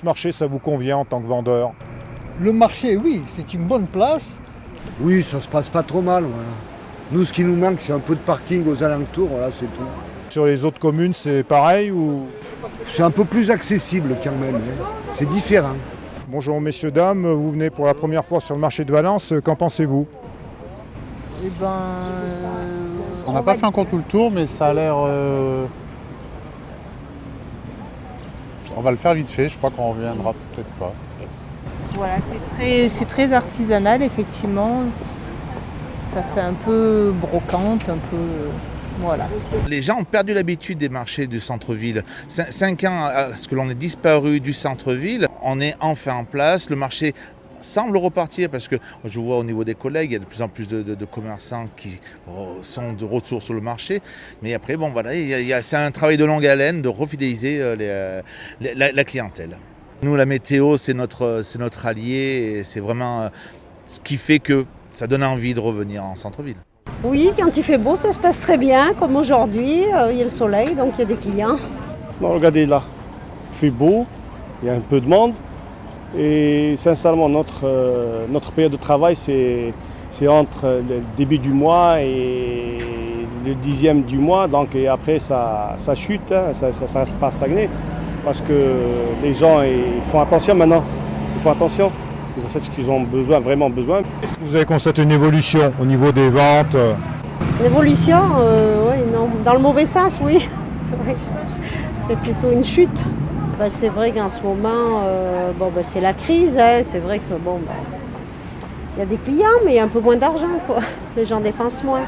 marché, ça vous convient en tant que vendeur? Le marché, oui, c'est une bonne place. Oui, ça se passe pas trop mal. Voilà. Nous, ce qui nous manque, c'est un peu de parking aux alentours, voilà, c'est tout. Sur les autres communes, c'est pareil ou? C'est un peu plus accessible quand même, hein. C'est différent. Bonjour messieurs, dames, vous venez pour la première fois sur le marché de Valence, qu'en pensez-vous? Eh ben, On n'a pas fait encore tout le tour, mais ça a l'air... On va le faire vite fait, je crois qu'on reviendra peut-être pas. voilà, c'est très artisanal, effectivement. Ça fait un peu brocante, un peu... voilà. Les gens ont perdu l'habitude des marchés du centre-ville. 5 ans à ce que l'on ait disparu du centre-ville, on est enfin en place. Le marché semble repartir parce que je vois au niveau des collègues, il y a de plus en plus de commerçants qui sont de retour sur le marché. Mais après, bon voilà, c'est un travail de longue haleine de refidéliser la clientèle. Nous, la météo, c'est notre allié et c'est vraiment ce qui fait que ça donne envie de revenir en centre-ville. Oui, quand il fait beau, ça se passe très bien, comme aujourd'hui. Il y a le soleil, donc il y a des clients. Non, regardez là, il fait beau, il y a un peu de monde. Et sincèrement, notre période de travail, c'est entre le début du mois et le 10e du mois. Donc, et après, ça chute, hein, ça ne reste pas stagné. Parce que les gens ils font attention maintenant. Ils font attention. Ils achètent ce qu'ils ont besoin, vraiment besoin. Est-ce que vous avez constaté une évolution au niveau des ventes? L'évolution, oui, non, dans le mauvais sens, oui. Oui. C'est plutôt une chute. C'est vrai qu'en ce moment, c'est la crise. Hein. C'est vrai que il y a des clients, mais il y a un peu moins d'argent, quoi. Les gens dépensent moins.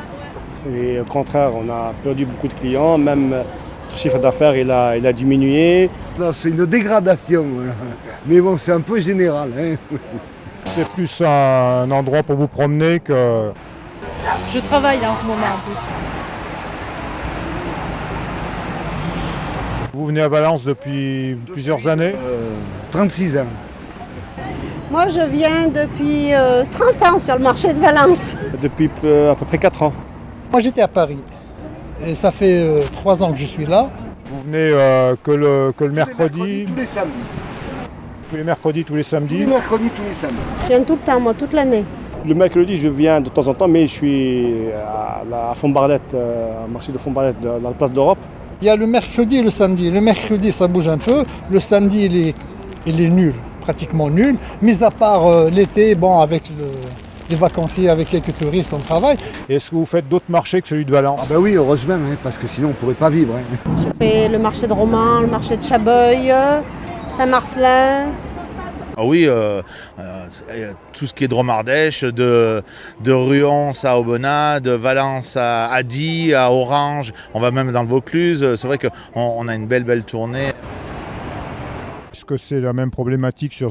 Et au contraire, on a perdu beaucoup de clients, même notre chiffre d'affaires il a diminué. Non, c'est une dégradation, voilà. Mais bon, c'est un peu général. Hein. C'est plus un endroit pour vous promener que... Je travaille en ce moment en plus. Vous venez à Valence depuis plusieurs années? 36 ans. Moi, je viens depuis 30 ans sur le marché de Valence. Depuis à peu près 4 ans. Moi, j'étais à Paris. Et ça fait 3 ans que je suis là. Vous venez que le mercredi? Tous les samedis. Tous les mercredis, tous les samedis? Tous les mercredis, tous les samedis. Je viens tout le temps, moi, toute l'année. Le mercredi, je viens de temps en temps, mais je suis à Fontbarlette, au marché de Fontbarlette, dans la place d'Europe. Il y a le mercredi et le samedi. Le mercredi, ça bouge un peu. Le samedi, il est nul, pratiquement nul. Mis à part l'été, avec les vacanciers, avec quelques touristes, on travaille. Est-ce que vous faites d'autres marchés que celui de Valence? Ah ben oui, heureusement, hein, parce que sinon on ne pourrait pas vivre. Hein. Je fais le marché de Romans, le marché de Chabeuil, Saint-Marcelin. Ah oui, tout ce qui est Dromardèche, de Ruons à Aubenas, de Valence à Die, à Orange, on va même dans le Vaucluse. C'est vrai qu'on a une belle tournée. Est-ce que c'est la même problématique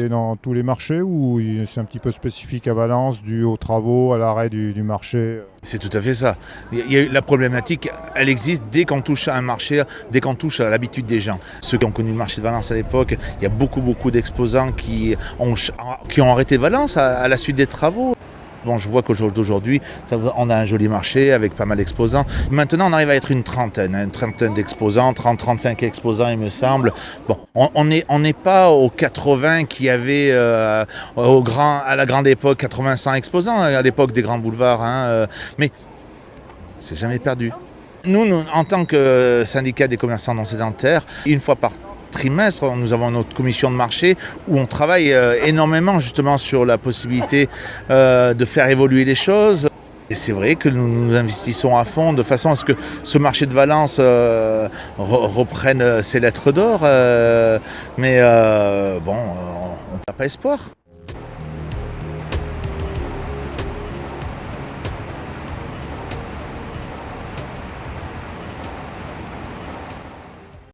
dans tous les marchés ou c'est un petit peu spécifique à Valence, dû aux travaux, à l'arrêt du marché? C'est tout à fait ça. La problématique, elle existe dès qu'on touche à un marché, dès qu'on touche à l'habitude des gens. Ceux qui ont connu le marché de Valence à l'époque, il y a beaucoup d'exposants qui ont arrêté Valence à la suite des travaux. Bon, je vois qu'aujourd'hui, on a un joli marché avec pas mal d'exposants. Maintenant, on arrive à être une trentaine d'exposants, 30-35 exposants, il me semble. Bon, on n'est pas aux 80 qu'il y avait à la grande époque, 85 exposants à l'époque des grands boulevards. Hein, mais c'est jamais perdu. Nous, en tant que syndicat des commerçants non sédentaires, une fois par trimestre, nous avons notre commission de marché où on travaille énormément justement sur la possibilité de faire évoluer les choses. Et c'est vrai que nous investissons à fond de façon à ce que ce marché de Valence reprenne ses lettres d'or. Mais on n'a pas espoir.